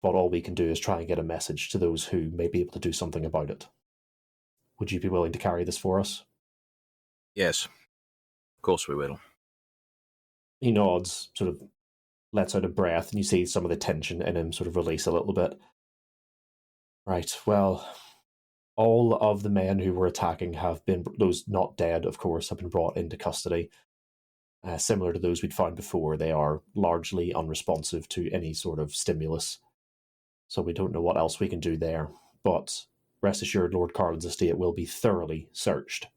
but all we can do is try and get a message to those who may be able to do something about it. Would you be willing to carry this for us? Yes, of course we will. He nods, sort of lets out a breath, and you see some of the tension in him sort of release a little bit. Right, well, all of the men who were attacking have been, those not dead, of course, have been brought into custody. Similar to those we'd found before, they are largely unresponsive to any sort of stimulus. So we don't know what else we can do there. But rest assured, Lord Carlin's estate will be thoroughly searched.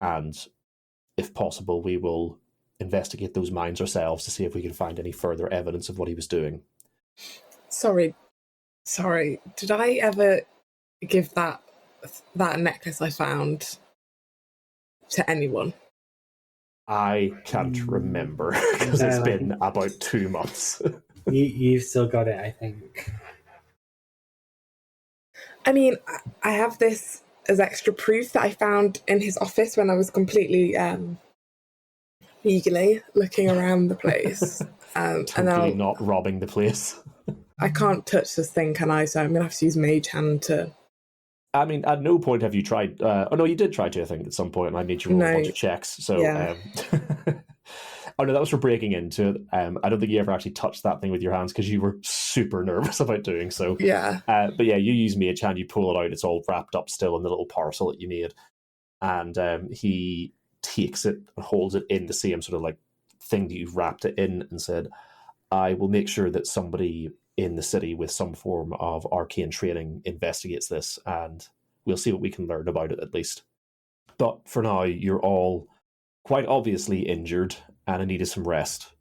And if possible, we will investigate those mines ourselves to see if we can find any further evidence of what he was doing. Sorry. Did I ever give that necklace I found to anyone? I can't remember, because it's been about 2 months. You've still got it, I think. I mean, I have this as extra proof that I found in his office when I was completely eagerly looking around the place. And Totally then not robbing the place. I can't touch this thing, can I? So I'm going to have to use Mage Hand to... I mean, at no point have you tried... oh, no, you did try to, I think, at some point, and I made you roll a bunch of checks. So, yeah. Oh, no, that was for breaking into it. I don't think you ever actually touched that thing with your hands because you were super nervous about doing so. Yeah. But yeah, you use Mage Hand, you pull it out, it's all wrapped up still in the little parcel that you made. And he takes it and holds it in the same sort of like thing that you've wrapped it in and said, I will make sure that somebody in the city with some form of arcane training investigates this, and we'll see what we can learn about it at least. But for now, you're all quite obviously injured and in need of some rest.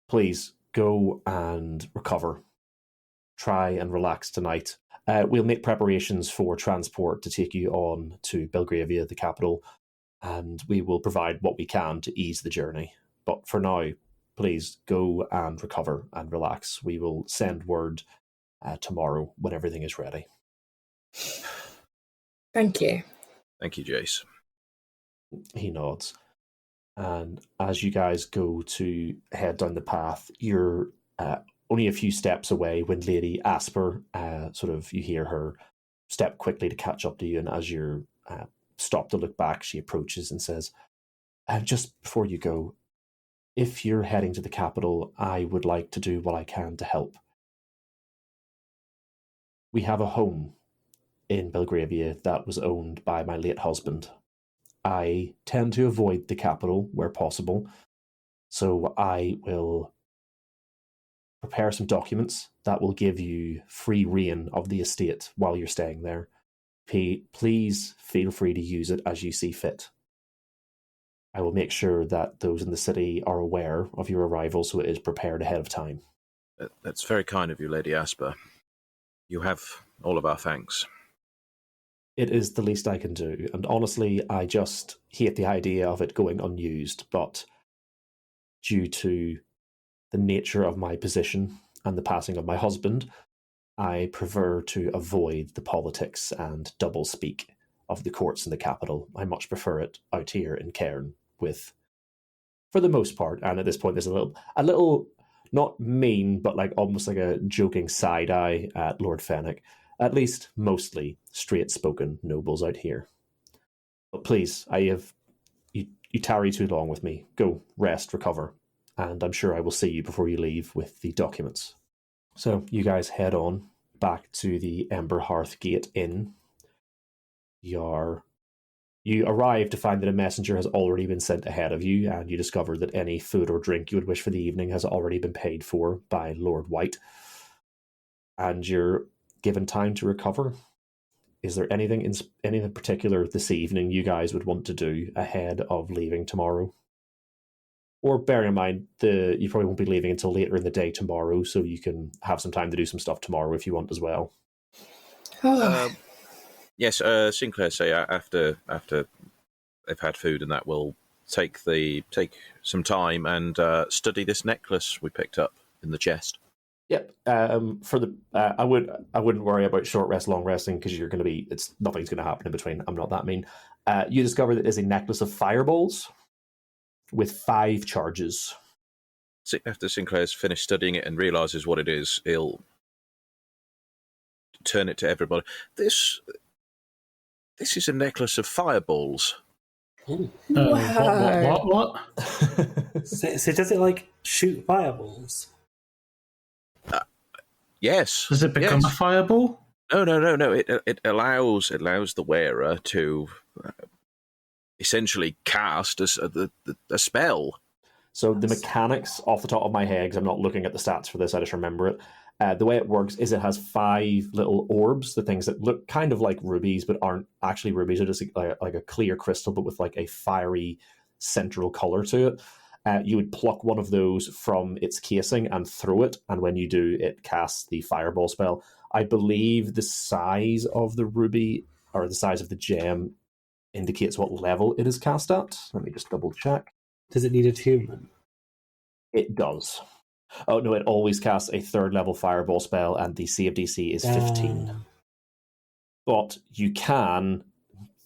Please go and recover. Try and relax tonight. We'll make preparations for transport to take you on to Belgravia, the capital, and we will provide what we can to ease the journey. But for now, please go and recover and relax. We will send word tomorrow when everything is ready. Thank you. Thank you, Jace. He nods. And as you guys go to head down the path, you're only a few steps away when Lady Asper, you hear her step quickly to catch up to you, and as you're stopped to look back, she approaches and says, just before you go, if you're heading to the capital, I would like to do what I can to help. We have a home in Belgravia that was owned by my late husband. I tend to avoid the capital where possible, so I will prepare some documents that will give you free reign of the estate while you're staying there. Please feel free to use it as you see fit. I will make sure that those in the city are aware of your arrival so it is prepared ahead of time. That's very kind of you, Lady Asper. You have all of our thanks. It is the least I can do, and honestly, I just hate the idea of it going unused, but due to the nature of my position and the passing of my husband, I prefer to avoid the politics and doublespeak of the courts in the capital. I much prefer it out here in Cairn with, for the most part, and at this point there's a little not mean, but like almost like a joking side eye at Lord Fennec. At least mostly straight-spoken nobles out here. But please, you tarry too long with me. Go, rest, recover, and I'm sure I will see you before you leave with the documents. So you guys head on back to the Ember Hearth Gate Inn. You arrive to find that a messenger has already been sent ahead of you, and you discover that any food or drink you would wish for the evening has already been paid for by Lord White. And you're given time to recover. Is there anything in particular this evening you guys would want to do ahead of leaving tomorrow? Or bearing in mind, you probably won't be leaving until later in the day tomorrow, so you can have some time to do some stuff tomorrow if you want as well. Yes, Sinclair say after they've had food and that, we'll take some time and study this necklace we picked up in the chest. Yep. I wouldn't worry about short rest, long resting, because nothing's going to happen in between. I'm not that mean. You discover that there's a necklace of fireballs with 5 charges. After Sinclair's finished studying it and realizes what it is, he'll turn it to everybody. This is a necklace of fireballs. What? So does it like shoot fireballs? Yes. Does it become a fireball? No. It allows the wearer to essentially cast a spell. So the mechanics off the top of my head, because I'm not looking at the stats for this, I just remember it. The way it works is it has 5 little orbs, the things that look kind of like rubies but aren't actually rubies. They're just like a clear crystal but with like a fiery central color to it. You would pluck one of those from its casing and throw it, and when you do, it casts the fireball spell. I believe the size of the ruby, or the size of the gem, indicates what level it is cast at. Let me just double check. Does it need attunement? It does. Oh no, it always casts a 3rd level fireball spell, and the save DC is 15. but you can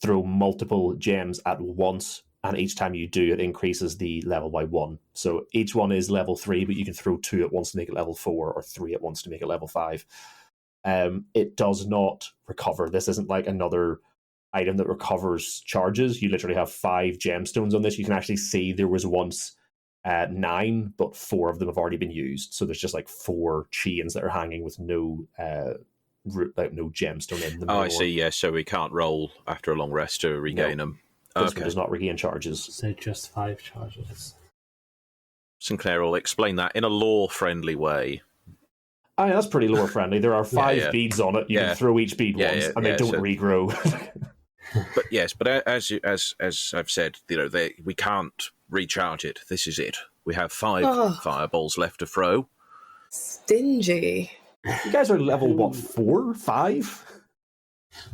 throw multiple gems at once, and each time you do, it increases the level by 1. So each one is level 3, but you can throw 2 at once to make it level 4, or 3 at once to make it level 5. It does not recover. This isn't like another item that recovers charges. You literally have 5 gemstones on this. You can actually see there was once 9, but 4 of them have already been used. So there's just like 4 chains that are hanging with no no gemstone in them. Oh, anymore. I see. Yeah, so we can't roll after a long rest to regain them. This one does not regain charges. So just 5 charges. Sinclair will explain that in a lore-friendly way. I mean, that's pretty lore friendly. There are 5 beads on it. You can throw each bead once, and they don't regrow. But yes, but as I've said, we can't recharge it. This is it. We have 5 fireballs left to throw. Stingy. You guys are level 4, 5?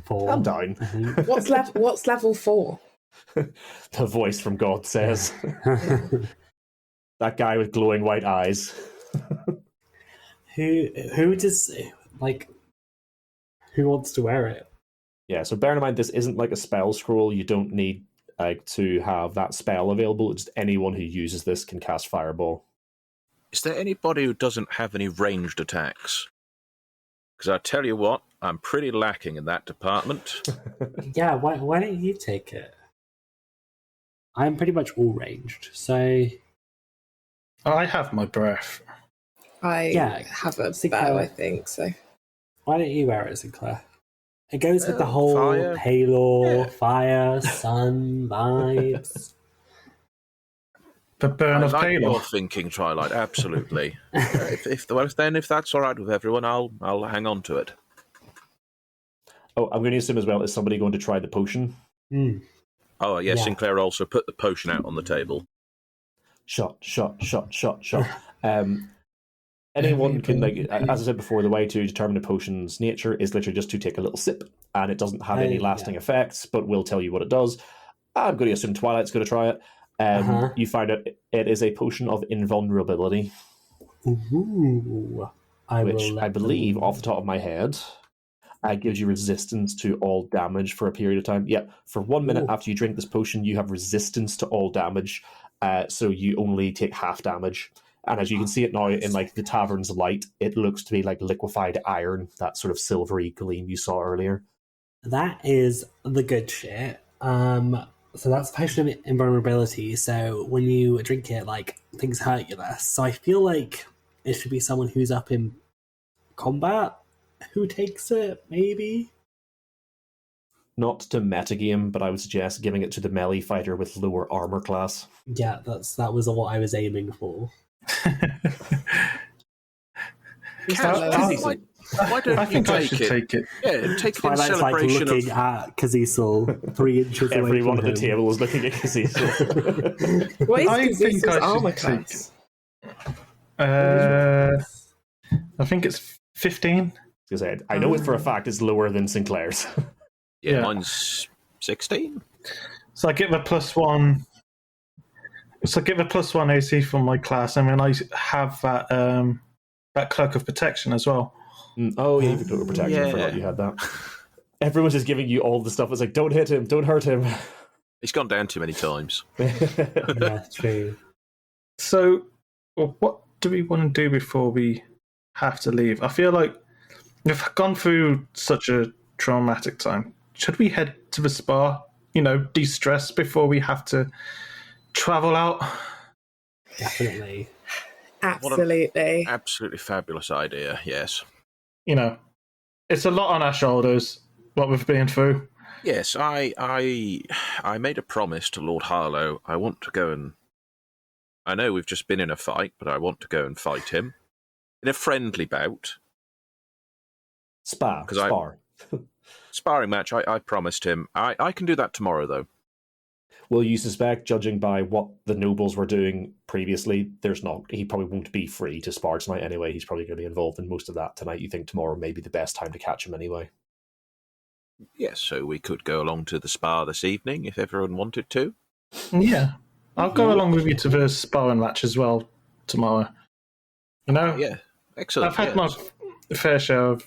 4. Calm down. What's level 4? The voice from God says. That guy with glowing white eyes. Who does who wants to wear it? Yeah, so bear in mind this isn't like a spell scroll. You don't need to have that spell available. It's just anyone who uses this can cast Fireball. Is there anybody who doesn't have any ranged attacks? Because I tell you what, I'm pretty lacking in that department. Yeah, why don't you take it? I'm pretty much all ranged, so I have my breath. I have a spell, I think, so. why don't you wear it, Sinclair? It goes with the whole fire. Halo, fire, sun vibes. The burn I of like Halo. your thinking, Twilight. Absolutely. if that's all right with everyone, I'll hang on to it. Oh, I'm going to assume as well, is somebody going to try the potion? Oh, yes, Yeah. Sinclair also put the potion out on the table. Shot. Anyone can, as I said before, the way to determine a potion's nature is literally just to take a little sip, and it doesn't have any lasting effects, but we'll tell you what it does. I'm going to assume Twilight's going to try it. You find out it is a potion of invulnerability, Ooh, which I believe, off the top of my head, gives you resistance to all damage for a period of time. Yeah, for 1 minute after you drink this potion, you have resistance to all damage, so you only take half damage. And as you can see it now in the tavern's light, it looks to be like liquefied iron, that sort of silvery gleam you saw earlier. That is the good shit. So that's potion of invulnerability. So when you drink it, things hurt you less. So I feel like it should be someone who's up in combat who takes it, maybe. Not to metagame, but I would suggest giving it to the melee fighter with lower armor class. Yeah, that was what I was aiming for. Why don't I you think I take should it? take it. Yeah, take it in Twilight's celebration looking at Kazizel 3 inches away Everyone from at the him. table is looking at Kazizel. What is I think Kazizel's I should armor take class? I think it's 15. I know it for a fact it's lower than Sinclair's. Yeah, Yeah. mine's 16. So I get the +1. So I get the +1 AC from my class, and then I have that cloak of protection as well. Oh, yeah, you can total protection. I forgot you had that. Everyone's just giving you all the stuff. It's like, don't hit him, don't hurt him. He's gone down too many times. Yeah, true. So, what do we want to do before we have to leave? I feel like we've gone through such a traumatic time. Should we head to the spa? De-stress before we have to travel out? Definitely. Absolutely. Absolutely fabulous idea, yes. It's a lot on our shoulders, what we've been through. Yes, I made a promise to Lord Harlow. I want to go and... I know we've just been in a fight, but I want to go and fight him. In a friendly bout. Spar. Sparring match, I promised him. I can do that tomorrow, though. Well, you suspect, judging by what the nobles were doing previously, he probably won't be free to spar tonight anyway. He's probably going to be involved in most of that tonight. You think tomorrow may be the best time to catch him anyway? Yes, so we could go along to the spa this evening if everyone wanted to. Yeah. I'll go along with you to the sparring match as well tomorrow. Yeah, excellent. I've had my fair share of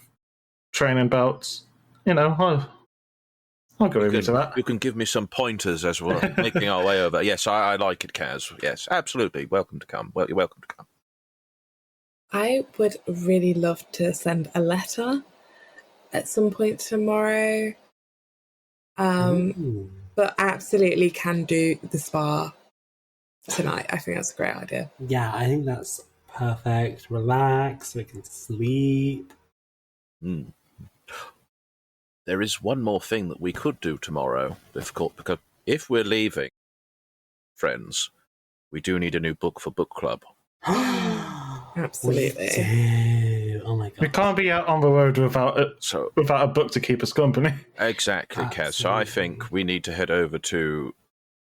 training bouts. I'll go over to that. You can give me some pointers as we're making our way over. Yes, I like it, Kaz. Yes, absolutely. Welcome to come. Well, you're welcome to come. I would really love to send a letter at some point tomorrow. But absolutely can do the spa tonight. I think that's a great idea. Yeah, I think that's perfect. Relax, we can sleep. There is one more thing that we could do tomorrow, because if we're leaving, friends, we do need a new book for book club. Absolutely. Oh my god. We can't be out on the road without a book to keep us company. Exactly, Kaz. So I think we need to head over to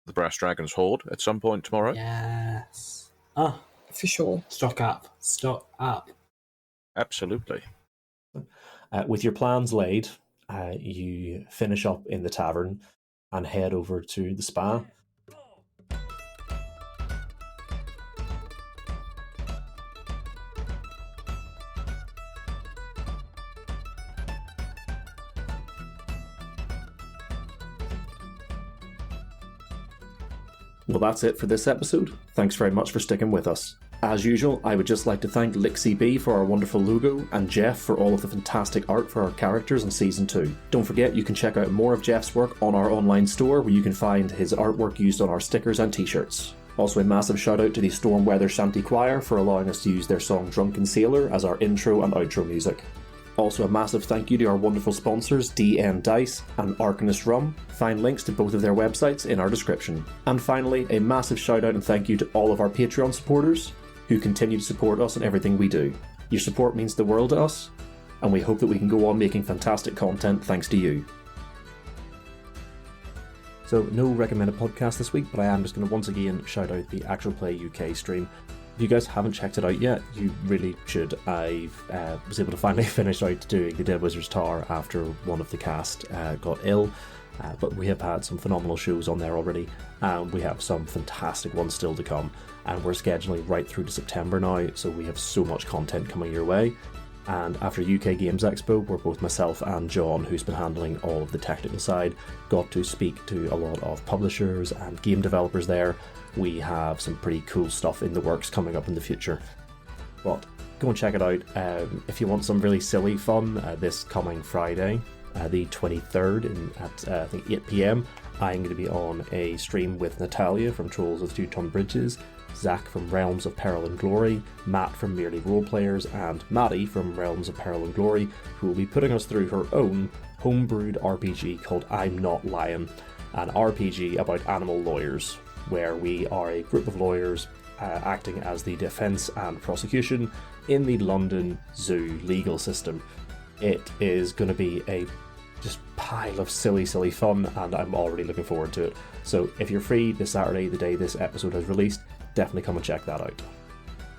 the Brass Dragon's Hoard at some point tomorrow. Yes. Oh, for sure. Stock up. Absolutely. With your plans laid, you finish up in the tavern and head over to the spa. Well, that's it for this episode. Thanks very much for sticking with us. As usual, I would just like to thank Lixie B for our wonderful logo and Jeff for all of the fantastic art for our characters in Season 2. Don't forget you can check out more of Jeff's work on our online store where you can find his artwork used on our stickers and t-shirts. Also a massive shout out to the Stormweather Shanty Choir for allowing us to use their song Drunken Sailor as our intro and outro music. Also a massive thank you to our wonderful sponsors DM Dice and Arcanist Rum. Find links to both of their websites in our description. And finally, a massive shout out and thank you to all of our Patreon supporters who continue to support us in everything we do. Your support means the world to us, and we hope that we can go on making fantastic content thanks to you. So no recommended podcast this week, but I am just going to once again shout out the Actual Play UK stream. If you guys haven't checked it out yet, you really should. I was able to finally finish out doing the Dead Wizard's Tower after one of the cast got ill, but we have had some phenomenal shows on there already, and we have some fantastic ones still to come, and we're scheduling right through to September now, so we have so much content coming your way. And after UK Games Expo, where both myself and John, who's been handling all of the technical side, got to speak to a lot of publishers and game developers there, we have some pretty cool stuff in the works coming up in the future. But go and check it out. If you want some really silly fun, this coming Friday, the 23rd at I think 8 PM, I'm going to be on a stream with Natalia from Trolls of Two Ton Bridges, Zach from Realms of Peril and Glory, Matt from Merely Roleplayers, and Maddie from Realms of Peril and Glory, who will be putting us through her own homebrewed RPG called I'm Not Lion, an RPG about animal lawyers, where we are a group of lawyers acting as the defence and prosecution in the London Zoo legal system. It is going to be a just pile of silly fun, and I'm already looking forward to it. So if you're free this Saturday, the day this episode has released, definitely come and check that out.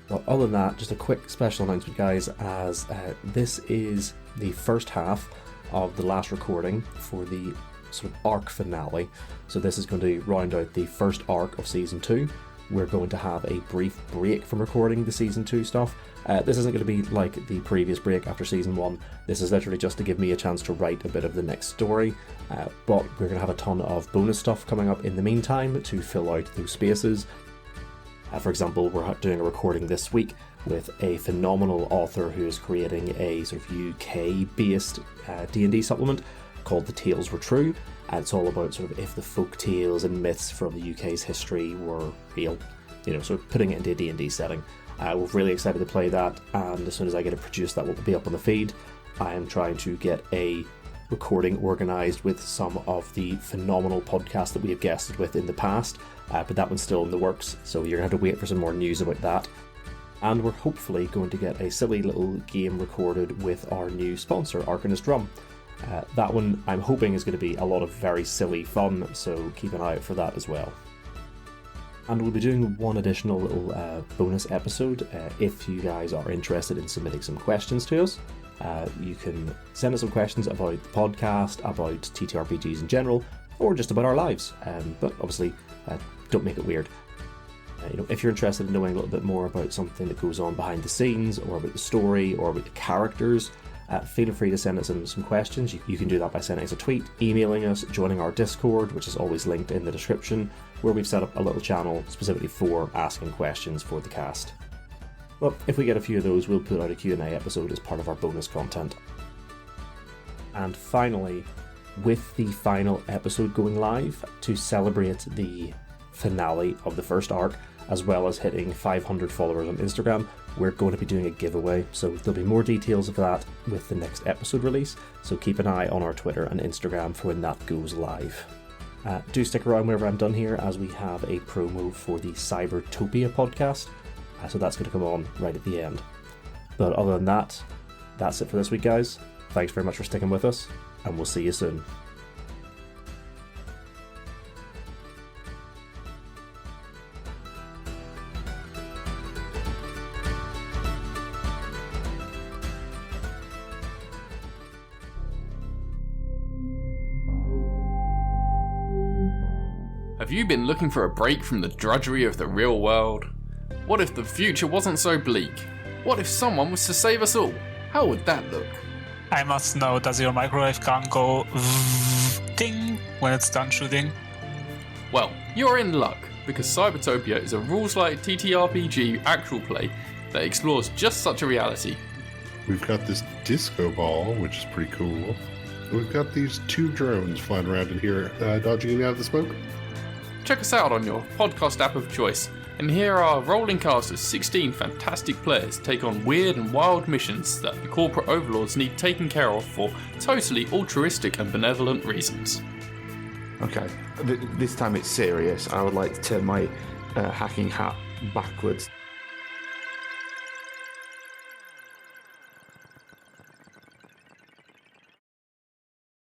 Well, other than that, just a quick special announcement, guys, as this is the first half of the last recording for the sort of arc finale. So this is going to round out the first arc of Season 2. We're going to have a brief break from recording the Season 2 stuff. This isn't going to be like the previous break after Season 1. This is literally just to give me a chance to write a bit of the next story. But we're going to have a ton of bonus stuff coming up in the meantime to fill out those spaces. For example, we're doing a recording this week with a phenomenal author who is creating a sort of UK-based D&D supplement called The Tales Were True. And it's all about sort of if the folk tales and myths from the UK's history were real, sort of putting it into a D&D setting. We're really excited to play that, and as soon as I get it produced, that will be up on the feed. I am trying to get a recording organised with some of the phenomenal podcasts that we have guested with in the past, but that one's still in the works, so you're going to have to wait for some more news about that. And we're hopefully going to get a silly little game recorded with our new sponsor, Arcanist Rum. That one I'm hoping is going to be a lot of very silly fun, so keep an eye out for that as well. And we'll be doing one additional little bonus episode. If you guys are interested in submitting some questions to us, you can send us some questions about the podcast, about TTRPGs in general, or just about our lives. But obviously, don't make it weird. If you're interested in knowing a little bit more about something that goes on behind the scenes, or about the story, or about the characters, feel free to send us in some questions. You can do that by sending us a tweet, emailing us, joining our Discord, which is always linked in the description, where we've set up a little channel specifically for asking questions for the cast. Well, if we get a few of those, we'll put out a Q&A episode as part of our bonus content. And finally, with the final episode going live to celebrate the finale of the first arc, as well as hitting 500 followers on Instagram, we're going to be doing a giveaway. So there'll be more details of that with the next episode release. So keep an eye on our Twitter and Instagram for when that goes live. Do stick around whenever I'm done here, as we have a promo for the Cybertopia podcast. So that's going to come on right at the end. But other than that, that's it for this week, guys. Thanks very much for sticking with us, and we'll see you soon. Have you been looking for a break from the drudgery of the real world? What if the future wasn't so bleak? What if someone was to save us all? How would that look? I must know, does your microwave gun go ding when it's done shooting? Well, you're in luck, because Cybertopia is a rules-light TTRPG actual play that explores just such a reality. We've got this disco ball, which is pretty cool. We've got these 2 drones flying around in here, dodging in and out of the smoke. Check us out on your podcast app of choice, and hear our rolling cast of 16 fantastic players take on weird and wild missions that the corporate overlords need taken care of for totally altruistic and benevolent reasons. Okay, this time it's serious. I would like to turn my hacking hat backwards.